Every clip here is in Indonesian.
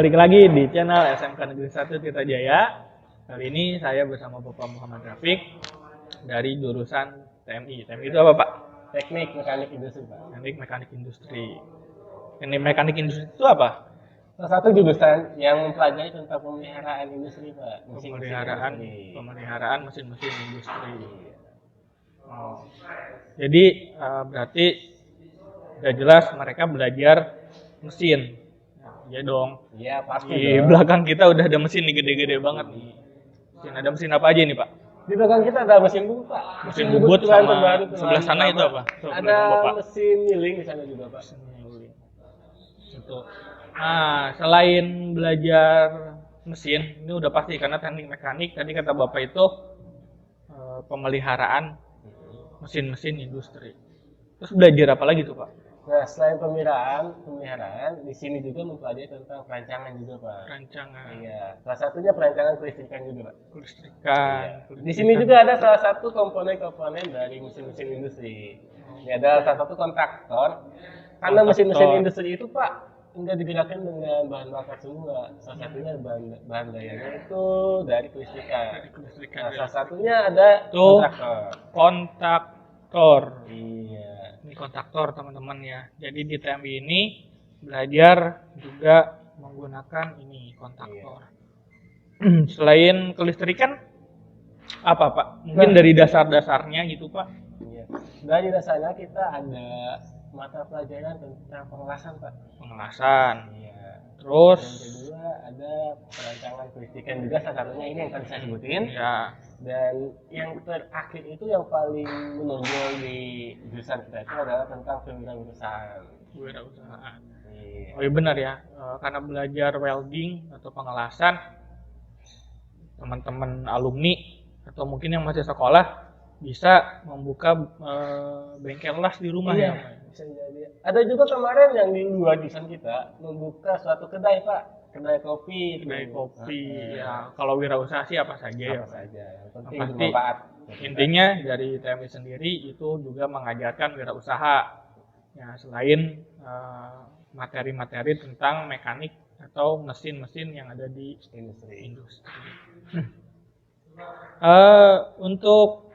balik lagi di channel SMK Negeri 1 Tirta Jaya. Kali ini saya bersama Bapak Muhammad Rafiq dari jurusan TMI. TMI itu apa, Pak? Teknik Mekanik Industri, Pak. Teknik Mekanik Industri. Teknik Mekanik Industri itu apa? Salah satu jurusan yang mempelajari tentang pemeliharaan industri, Pak. Pemeliharaan mesin-mesin industri. Oh. Jadi berarti udah jelas mereka belajar mesin. Iya dong. Iya, pasti. Di belakang kita udah ada mesin nih, gede-gede banget nih. Ada mesin apa aja nih, Pak? Di belakang kita ada mesin bubut, Pak. Mesin bubut sama sebelah sana itu apa? Ada mesin milling di sana juga, Pak. Itu. Nah, selain belajar mesin, ini udah pasti karena teknik mekanik. Tadi kata Bapak itu pemeliharaan mesin-mesin industri. Terus belajar apa lagi tuh, Pak? Nah, selain pemeliharaan, di sini juga mempelajari tentang perancangan juga, Pak. Perancangan. Iya, salah satunya perancangan kelistrikan juga, Pak. Kelistrikan. Iya. Di sini juga ada salah satu komponen-komponen dari mesin-mesin industri. Ini ada salah satu kontraktor. Karena mesin-mesin industri itu, Pak, enggak digerakkan dengan bahan bakar semua. Salah satunya bahan dayanya itu dari kelistrikan. Nah, salah satunya ada kontaktor. Iya. Ini kontaktor, teman-teman ya. Jadi di TMI ini belajar juga menggunakan ini kontaktor. Iya. Selain kelistrikan apa, Pak? Mungkin dari dasar-dasarnya gitu, Pak. Iya. Dari dasarnya kita ada mata pelajaran tentang pengelasan, Pak. Pengelasan. Iya. Terus yang kedua ada perancangan kelistrikan juga, salah satunya ini yang tadi saya sebutin. Ya. Dan yang terakhir itu yang paling menonjol di jurusan kita itu adalah tentang kewirausahaan. Kewirausahaan. Iya. Oh iya benar ya, karena belajar welding atau pengelasan, teman-teman alumni atau mungkin yang masih sekolah bisa membuka bengkel las di rumah. Iya, ya. bisa jadi. Ada juga kemarin yang di luar jurusan kita membuka suatu kedai, Pak. Kedai kopi. Kedai kopi. Ya, kalau wirausaha sih apa saja ya. Apa saja. Yang penting Pasti bermanfaat. intinya dari TMI sendiri itu juga mengajarkan wirausaha. Ya, selain materi-materi tentang mekanik atau mesin-mesin yang ada di industri. Untuk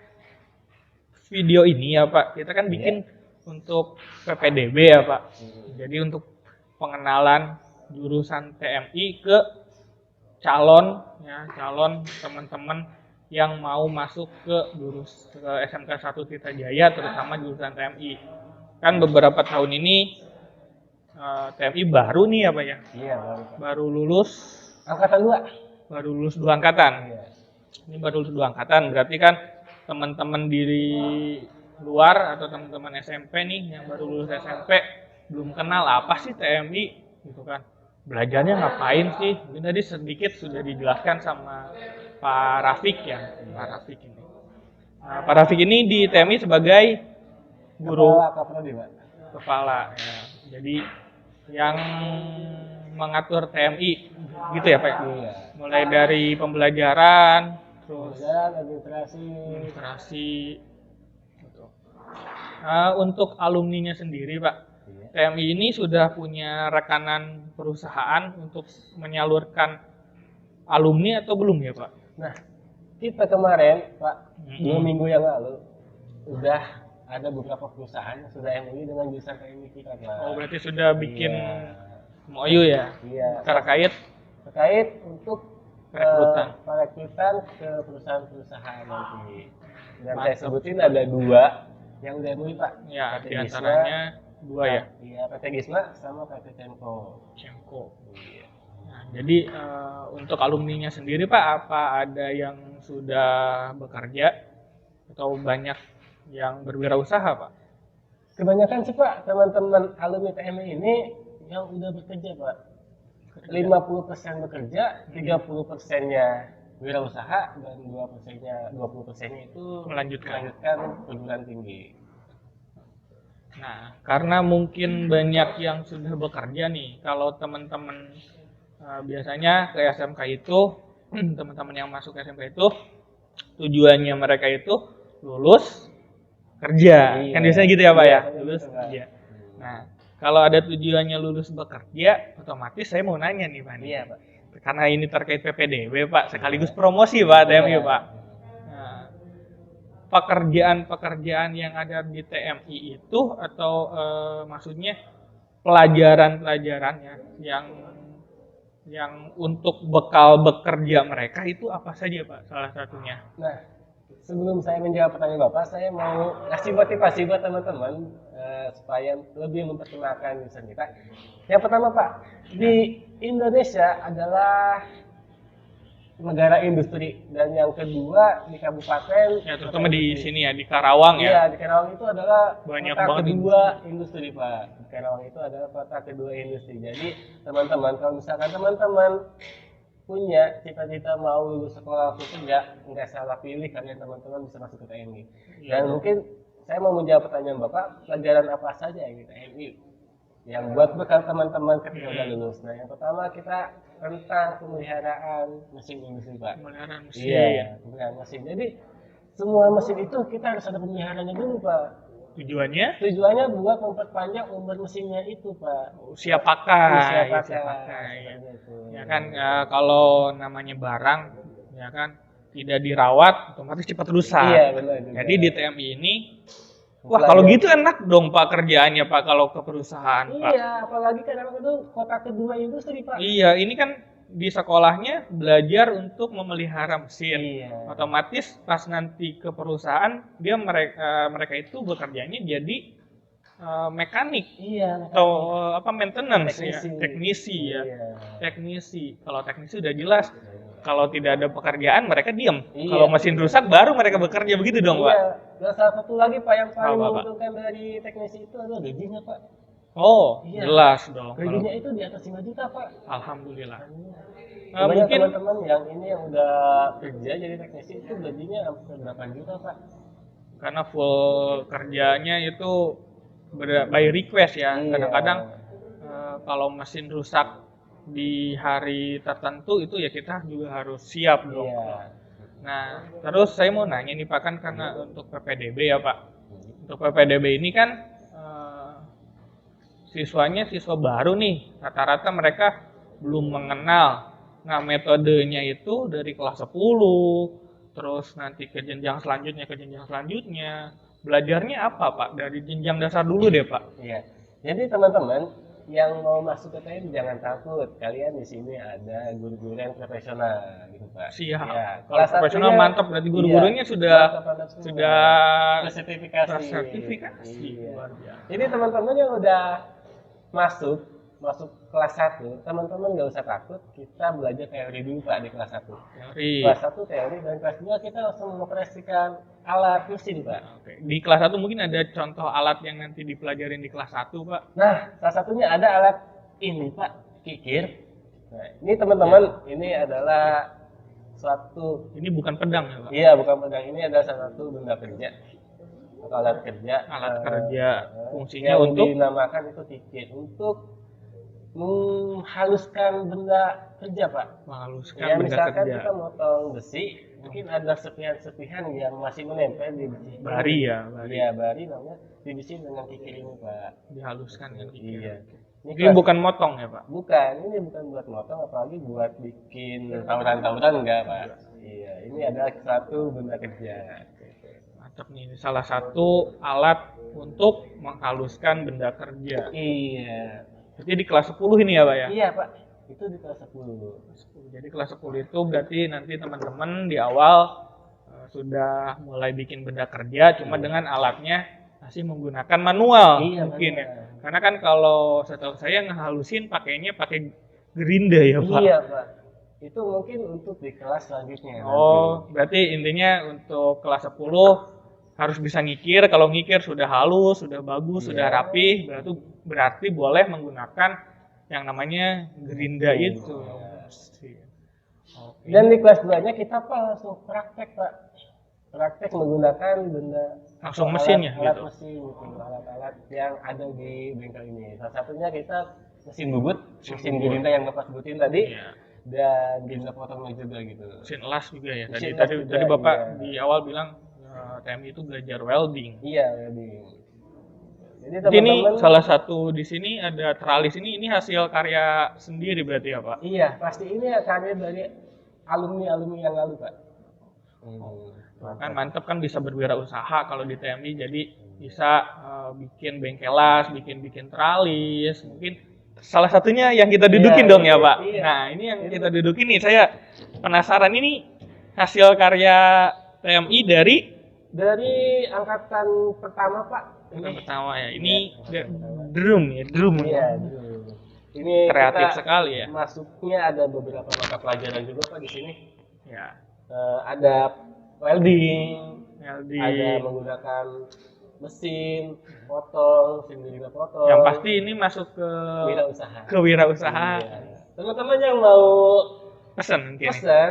video ini ya, Pak, kita kan bikin untuk PPDB ya, Pak. Jadi untuk pengenalan jurusan TMI ke calon teman-teman yang mau masuk ke SMK 1 Tirta Jaya, terutama jurusan TMI. Kan beberapa tahun ini TMI baru nih ya, Pak ya? Iya, baru lulus angkatan 2. Baru lulus 2 angkatan. Iya. Ini baru lulus 2 angkatan, berarti kan teman-teman di luar atau teman-teman SMP nih yang baru lulus SMP belum kenal apa sih TMI gitu kan. Belajarnya ngapain sih? Mungkin tadi sedikit sudah dijelaskan sama Pak Rafiq ya. Pak Rafiq ini. Nah, Pak Rafiq ini di TMI sebagai guru kepala ya. Jadi yang mengatur TMI gitu ya, Pak ya. Iya. Mulai dari pembelajaran, terus administrasi gitu. Untuk alumninya sendiri, Pak. TMI ini sudah punya rekanan perusahaan untuk menyalurkan alumni atau belum ya, Pak? Nah, kita kemarin, Pak, 2 minggu yang lalu udah ada beberapa perusahaan yang sudah MOU dengan jurusan TMI kita, Pak. Oh, berarti sudah bikin MOU ya? Iya. Terkait untuk perekrutan ke perusahaan-perusahaan nanti. Dan saya sebutin ada 2 yang udah MOU, Pak. Ya, diantaranya 2 ya? Iya, PT Gisma sama PT Cemco. Iya. Nah, jadi untuk alumninya sendiri, Pak, apa ada yang sudah bekerja atau banyak yang berwirausaha, Pak? Kebanyakan sih, Pak, teman-teman alumni TMI ini yang udah bekerja, Pak. 50% bekerja, 30%-nya wirausaha, dan 20%-nya itu melanjutkan perguruan tinggi. Nah, karena mungkin banyak yang sudah bekerja nih, kalau teman-teman biasanya ke SMK itu, teman-teman yang masuk ke SMK itu, tujuannya mereka itu lulus kerja. Iya. Kan biasanya gitu ya, Pak ya? Lulus kerja. Nah, kalau ada tujuannya lulus bekerja, otomatis saya mau nanya nih Pak. Iya, Pak. Karena ini terkait PPDB Pak, sekaligus promosi Pak TMI Iya. Pak. Nah, pekerjaan-pekerjaan yang ada di TMI itu atau maksudnya pelajaran-pelajarannya yang untuk bekal bekerja mereka itu apa saja Pak salah satunya? Nah, sebelum saya menjawab pertanyaan Bapak, saya mau kasih motivasi buat teman-teman supaya lebih memperkenalkan jurusan kita. Yang pertama Pak, di Indonesia adalah negara industri, dan yang kedua di kabupaten, Ya terutama di sini ya di Karawang ya. Iya, di Karawang itu adalah Banyak kota banget kedua industri Pak. Di Karawang itu adalah kota kedua industri. Jadi teman-teman, kalau misalkan teman-teman punya cita-cita mau lulus sekolah langsung kerja, nggak salah pilih kalian teman-teman bisa masuk ke TMI. Iya, Dan mungkin saya mau menjawab pertanyaan Bapak, pelajaran apa saja yang di TMI yang buat bekal teman-teman ketika udah lulus. Nah, yang pertama kita tentang pemeliharaan mesin industri Pak. Pemeliharaan mesin. Iya, pemeliharaan mesin. Jadi semua mesin itu kita harus ada pemeliharaannya dulu Pak. Tujuannya Tujuannya buat memperpanjang umur mesinnya itu Pak. usia pakai. Usia Usia pakai. pakai, ya. Seperti itu. Ya kan kalau namanya barang ya kan tidak dirawat otomatis cepat rusak. Iya benar juga. Jadi di TMI ini wah kalau gitu enak dong Pak kerjaannya Pak kalau ke perusahaan Pak. Iya, apalagi karena itu kota kedua industri Pak. Iya, ini kan di sekolahnya belajar untuk memelihara mesin. Iya. Otomatis pas nanti ke perusahaan dia mereka itu bekerjanya jadi mekanik Iya. atau apa maintenance Teknisi. ya, teknisi ya. Iya. Teknisi. Kalau teknisi udah jelas. Kalau tidak ada pekerjaan mereka diam. Iya. Kalau mesin rusak baru mereka bekerja begitu dong, Pak. Iya. Dan salah satu lagi Pak yang paling Apa, Pak? menguntungkan dari teknisi itu adalah gajinya Pak. Oh, Iya. jelas dong. Gajinya itu di atas 5 juta Pak. Alhamdulillah. Banyak Mungkin teman-teman yang ini yang udah kerja jadi teknisi itu gajinya hampir 8 juta Pak. karena full kerjanya itu by request ya. Iya. Kadang-kadang kalau mesin rusak di hari tertentu itu ya kita juga harus siap dong. Iya. Nah, terus saya mau nanya nih Pak, kan karena untuk PPDB ya Pak. Untuk PPDB ini kan siswanya siswa baru nih, rata-rata mereka belum mengenal. Nah, metodenya itu dari kelas 10, terus nanti ke jenjang selanjutnya. Belajarnya apa Pak? Dari jenjang dasar dulu deh Pak. Iya. Jadi teman-teman yang mau masuk ke TMI jangan takut. Kalian di sini ada guru-guru yang profesional gitu Pak. Siap. Iya. Kalau Kelas profesional satunya- mantap, berarti guru-gurunya iya, sudah mantap semua. sudah sertifikasi. Iya. Luar biasa. Jadi teman-teman yang udah masuk kelas 1, teman-teman nggak usah takut, kita belajar teori dulu Pak di kelas 1. Teori. Kelas 1 teori, dan kelas 2 kita langsung mengoperasikan alat mesin Pak. Oke. Di kelas 1 mungkin ada contoh alat yang nanti dipelajarin di kelas 1 Pak. Nah, salah satunya ada alat ini Pak, kikir. Nah, ini teman-teman, ini adalah suatu, Ini bukan pedang ya Pak. iya bukan pedang, ini adalah salah satu benda kerja atau alat kerja. Alat kerja. Fungsinya yang untuk dinamakan itu kikir, untuk menghaluskan benda kerja Pak. menghaluskan Ya benda misalkan kerja. kita motong besi, mungkin ada serpihan-serpihan yang masih menempel di besi. Bari ya, bari. Iya, bari namanya, di besi dengan kikir ini Pak. Dihaluskan kan kikir. Iya. Ini Ini bukan motong ya Pak. Bukan, ini bukan buat motong, apalagi buat bikin tawuran-tawuran enggak Pak. Iya, ini adalah satu benda kerja. Mantap nih, ini salah satu alat untuk menghaluskan benda kerja. Iya. Jadi di kelas 10 ini ya Pak ya? Iya Pak, itu di kelas 10. Jadi kelas 10 itu berarti nanti teman-teman di awal sudah mulai bikin benda kerja, cuma dengan alatnya masih menggunakan manual Iya, mungkin ya. manual. Karena kan kalau setahu saya ngehalusin pakainya pakai gerinda ya Pak. Iya Pak, itu mungkin untuk di kelas selanjutnya. Oh, berarti intinya untuk kelas 10 harus bisa ngikir. Kalau ngikir sudah halus, sudah bagus, sudah Iya. rapi, berarti boleh menggunakan yang namanya gerinda Iya. itu. Oke. Dan di kelas 2-nya kita Pak langsung praktek Pak. Praktek menggunakan benda Langsung atau mesin ya, alat gitu? mesin gitu, alat-alat yang ada di bengkel ini. Salah satunya kita mesin bubut, mesin gerinda yang Bapak sebutin tadi, Iya. dan gerinda potongnya juga gitu. Mesin las juga ya. Tadi Mesin las tadi juga, tadi Bapak iya. di awal bilang TMI itu belajar welding. Iya, jadi Jadi Ini teman-teman salah satu di sini ada teralis ini hasil karya sendiri berarti ya Pak? iya pasti ini ya karya dari alumni yang lalu Pak. Kan mantep kan bisa berwirausaha kalau di TMI, jadi bisa bikin bengkelas, bikin teralis, mungkin salah satunya yang kita dudukin Iya, dong ya Pak. iya. Nah ini yang kita dudukin nih, saya penasaran ini hasil karya TMI dari angkatan pertama Pak. yang pertama ya. Ini Iya, drum ya, drum. iya. Ini Kreatif kita sekali ya. masuknya ada beberapa mata pelajaran juga Pak di sini. Ya. Ada welding, LD. ada menggunakan mesin potong, mesin gilingan potong. Yang pasti ini masuk ke wirausaha. Iya. Teman-teman yang mau Pesan mungkin. pesan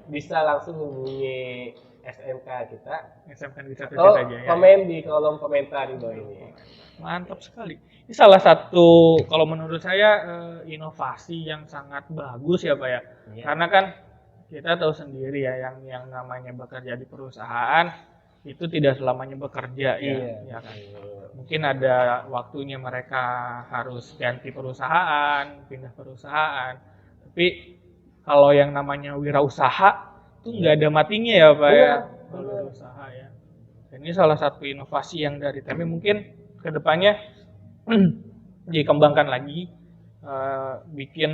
bisa langsung hubungi SMK kita SMK di satu atau aja ya. komen di kolom komentar di bawah ini. Mantap sekali. Ini salah satu kalau menurut saya inovasi yang sangat bagus ya Pak ya. Iya. Karena kan kita tahu sendiri ya yang namanya bekerja di perusahaan itu tidak selamanya bekerja ya. Iya. Ya kan? Mungkin ada waktunya mereka harus ganti perusahaan, pindah perusahaan. Tapi kalau yang namanya wirausaha itu nggak ada matinya ya Pak ya. Kalau wirausaha ya. Dan ini salah satu inovasi yang dari TMI mungkin kedepannya dikembangkan lagi, bikin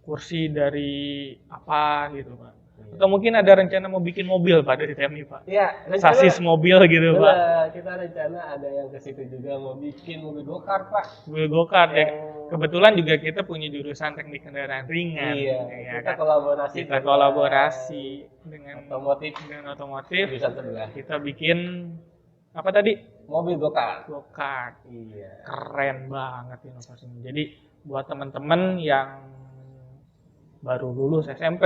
kursi dari apa gitu Pak. Atau mungkin ada rencana mau bikin mobil Pak dari TMI Pak. Iya, Sasis mobil gitu Pak. kita rencana ada yang ke situ juga mau bikin mobil go-kart Pak. Mobil go-kart ya. Yang- Kebetulan juga kita punya jurusan teknik kendaraan ringan. Iya, ya kita kan? kolaborasi Kita kolaborasi dengan otomotif. jurusan sebelah. Kita bikin apa tadi? Mobil go-kart. Go-kart. Iya. Keren banget inovasinya. Jadi buat teman-teman yang baru lulus SMP,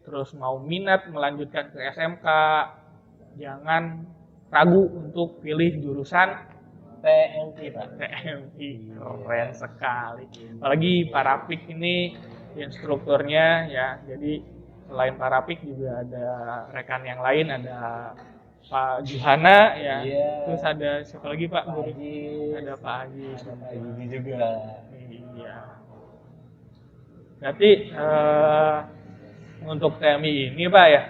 terus mau minat melanjutkan ke SMK, jangan ragu untuk pilih jurusan TMI Pak. TMI. Keren sekali. Apalagi Parapik ini instrukturnya ya. Jadi selain Parapik juga ada rekan yang lain, ada Pak Juhana ya. Iya. Terus ada siapa lagi Pak? Pak Guru? Haji. Ada Pak Haji. Ada Pak Haji juga. Iya. Berarti untuk TMI ini Pak ya,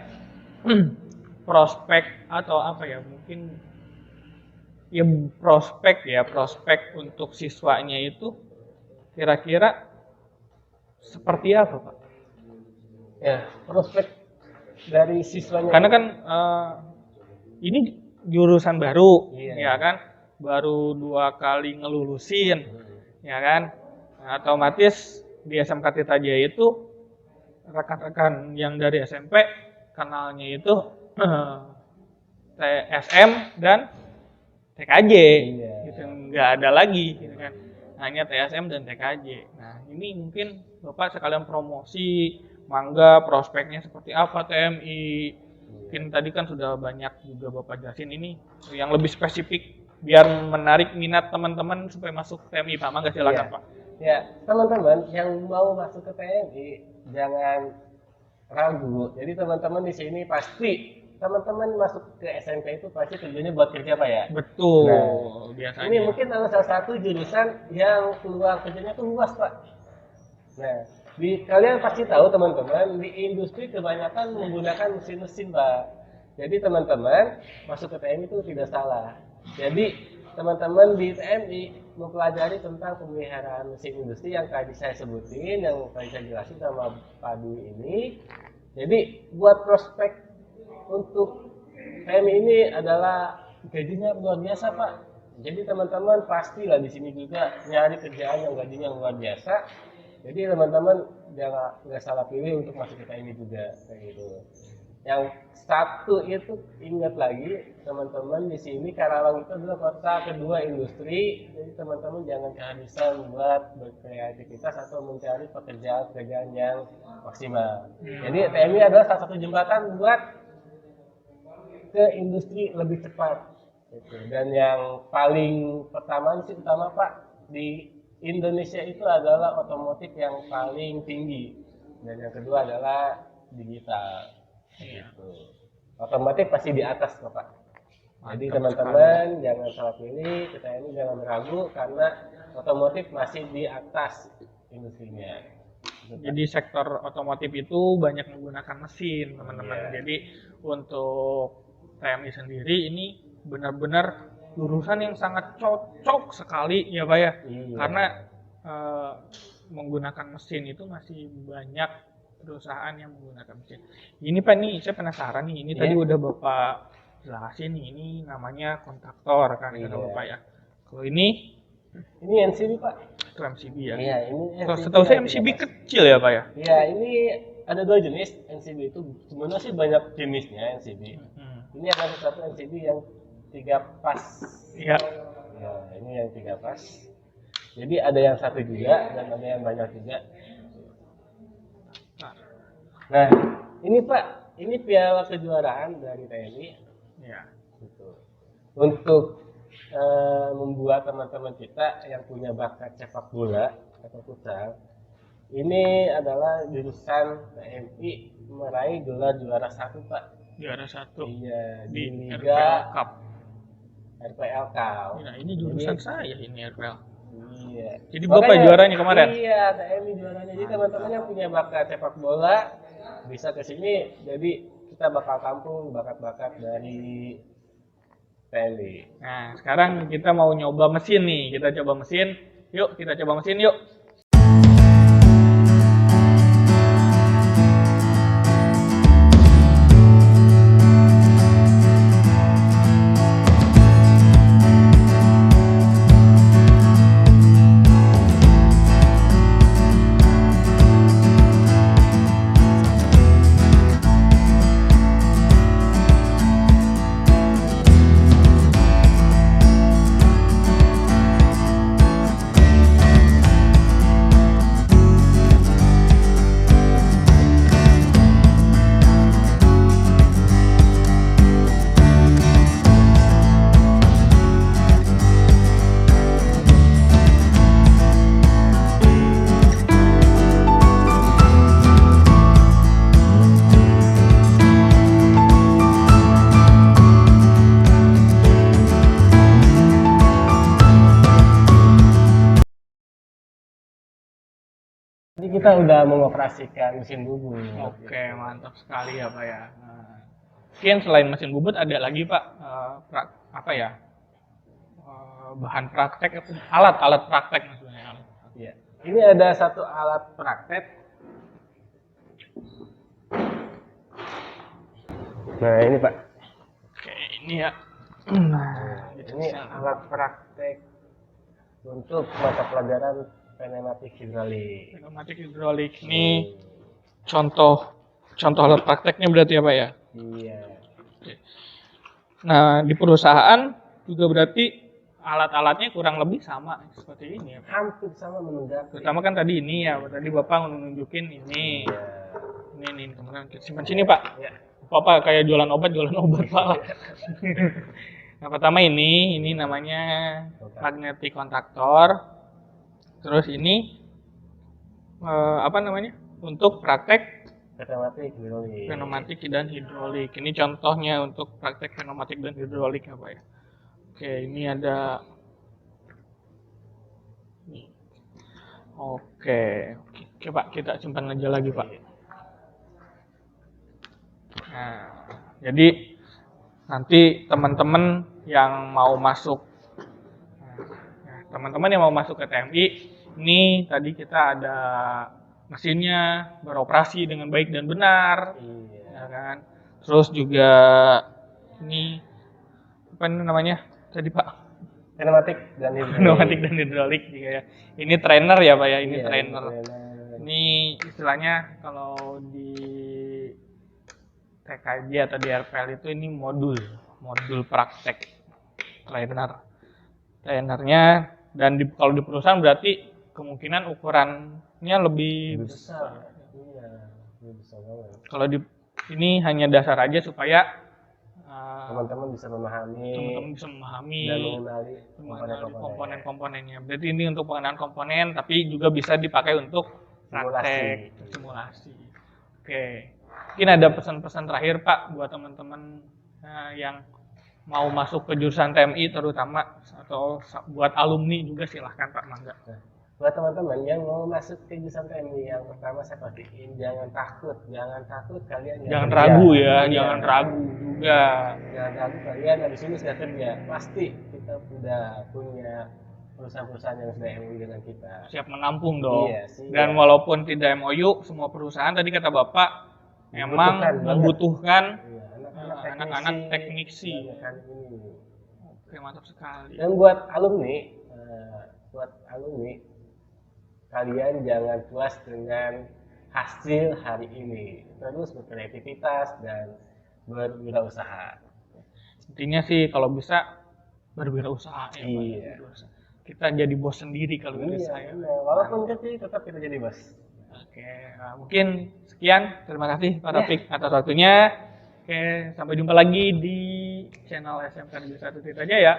prospek atau apa ya, mungkin ya prospek untuk siswanya itu kira-kira seperti apa Pak? Ya, prospek dari siswanya. Karena kan ini jurusan baru, Iya. ya kan, baru 2 kali ngelulusin, ya kan, nah, otomatis di SMK Tirta Jaya itu rekan-rekan yang dari SMP kenalnya itu TSM dan TKJ, Iya. gitu, nggak ada lagi, gitu kan, hanya TSM dan TKJ. Nah ini mungkin Bapak sekalian promosi, mangga prospeknya seperti apa TMI. Mungkin tadi kan sudah banyak juga Bapak jelasin, ini yang lebih spesifik biar menarik minat teman-teman supaya masuk TMI Pak. Mangga silakan Iya. Pak. Ya, teman-teman yang mau masuk ke TNI jangan ragu. Jadi teman-teman di sini pasti teman-teman masuk ke SMK itu pasti tujuannya buat kerja Pak ya. Betul, Nah, biasanya. Ini mungkin salah satu jurusan yang peluang kerjanya tuh luas Pak. Nah, kalian pasti tahu teman-teman di industri kebanyakan menggunakan mesin-mesin Pak. Jadi teman-teman masuk ke TNI itu tidak salah. Jadi teman-teman di TNI mempelajari tentang pemeliharaan mesin industri yang tadi saya sebutin, yang tadi saya jelasin sama Pak Dwi ini. Jadi buat prospek untuk TNI ini adalah gajinya luar biasa Pak. Jadi teman-teman pastilah di sini juga nyari kerjaan yang gajinya luar biasa. Jadi teman-teman jangan nggak salah pilih untuk masuk ke TNI juga kayak gitu. Yang satu itu ingat lagi teman-teman di sini Karawang itu adalah kota kedua industri. Jadi teman-teman jangan kehabisan buat berkreativitas atau mencari pekerjaan-pekerjaan yang maksimal. Jadi TNI adalah salah satu jembatan buat ke industri lebih cepat. Gitu. Dan yang paling utama Pak di Indonesia itu adalah otomotif yang paling tinggi. Dan yang kedua adalah digital. Iya. Gitu. Otomotif pasti di atas Bapak. Jadi Mantap teman-teman jangan salah pilih, kita ini jangan ragu karena otomotif masih di atas industrinya. Jadi sektor otomotif itu banyak menggunakan mesin, teman-teman. Iya. Jadi untuk TMI sendiri ini benar-benar jurusan yang sangat cocok sekali ya Pak ya. Iya. Karena menggunakan mesin itu masih banyak perusahaan yang menggunakan mesin. Ini Pak nih saya penasaran nih, ini Iya. tadi udah Bapak jelasin nih, ini namanya kontaktor kan kata Iya. Bapak ya. Kalau ini NCB Pak. itu MCB ya. Iya, ini Kalau NCB setahu saya yang MCB 13. kecil ya Pak ya. Iya, ini ada 2 jenis NCB itu. Sebenarnya sih banyak jenisnya NCB. Ini ada satu NCB yang 3 pas. Iya. Ya, ini yang 3 pas. Jadi ada yang satu juga dan ada yang banyak juga. Nah, ini Pak, ini piala kejuaraan dari TNI. Ya. Gitu. Untuk membuat teman-teman kita yang punya bakat sepak bola atau futsal, ini adalah jurusan TNI meraih gelar juara 1 Pak. Juara 1 Iya, di di RPL Liga Cup. RPL Cup. Nah, ini jurusan saya ini RPL. Iya. Jadi Bapak juaranya kemarin? Iya, TNI juaranya. Jadi teman-teman yang punya bakat sepak bola bisa ke sini. Jadi kita bakal tampung bakat-bakat dari TNI. Nah, sekarang kita mau nyoba mesin nih. Kita coba mesin. Yuk, kita coba mesin yuk. Jadi kita udah mengoperasikan mesin bubut. Oke, mantap sekali ya Pak ya. Nah, mungkin selain mesin bubut ada lagi Pak, apa ya, bahan praktek, alat-alat praktek maksudnya. Iya. Ini ada satu alat praktek. Nah ini Pak. Oke, ini ya. Nah, Ini alat praktek untuk mata pelajaran pneumatik hidrolik. pneumatik hidrolik ini contoh alat prakteknya berarti ya Pak ya. Iya. Nah, di perusahaan juga berarti alat-alatnya kurang lebih sama seperti ini ya Pak. Hampir sama menunggak. Terutama kan tadi ini ya, tadi Bapak nunjukin ini. Iya. Ini teman-teman, kita simpan sini Pak. Iya. Bapak kayak jualan obat Pak. Yang pertama ini namanya magnetic kontaktor. Terus ini apa namanya? Untuk praktek Pneumatik hidrolik. pneumatik dan hidrolik. Ini contohnya untuk praktek pneumatik dan hidrolik ya Pak ya. Oke, ini ada. Nih. Oke, Pak, kita simpan aja lagi Pak. Nah, jadi nanti teman-teman yang mau masuk, ke TMI, ini tadi kita ada mesinnya beroperasi dengan baik dan benar, ya kan. Terus juga ini apa namanya tadi Pak? Pneumatik dan hidrolik. Pneumatik dan hidrolik juga ya. Ini trainer ya Pak ya, ini Iya, trainer. Ini istilahnya kalau di TKJ atau di RPL itu ini modul praktek trainernya, dan kalau di perusahaan berarti kemungkinan ukurannya lebih besar. Iya, lebih besar banget. Kalau di ini hanya dasar aja supaya Teman-teman bisa memahami dan mengenali komponen-komponennya. Berarti ini untuk pengenalan komponen, tapi juga bisa dipakai untuk praktek simulasi. Oke. Mungkin ada pesan-pesan terakhir Pak buat teman-teman yang Nah, mau masuk ke jurusan TMI terutama atau buat alumni juga silahkan Pak, mangga. buat teman-teman yang mau masuk ke jurusan TMI, yang pertama saya pastiin jangan takut kalian Jangan kerja. ragu ya, Iya. jangan ragu juga. Jangan ragu kalian dari sini sudah kerja, pasti kita sudah punya perusahaan-perusahaan yang sudah MOU dengan kita. Siap menampung dong. Iya, siap. Dan walaupun tidak MOU, semua perusahaan tadi kata Bapak memang membutuhkan Iya, anak-anak teknisi. Kan ini. Oke, mantap sekali. Dan buat alumni, kalian jangan puas dengan hasil hari ini, terus berkreativitas dan berwirausaha. Intinya sih kalau bisa berwirausaha ya, Iya. kita jadi bos sendiri kalau bisa ya. Walaupun kecil tetap kita jadi bos. Oke, nah, mungkin sekian. Terima kasih Pak Taufik atas waktunya. Oke, sampai jumpa lagi di channel SMK Negeri 1 Tirta Jaya.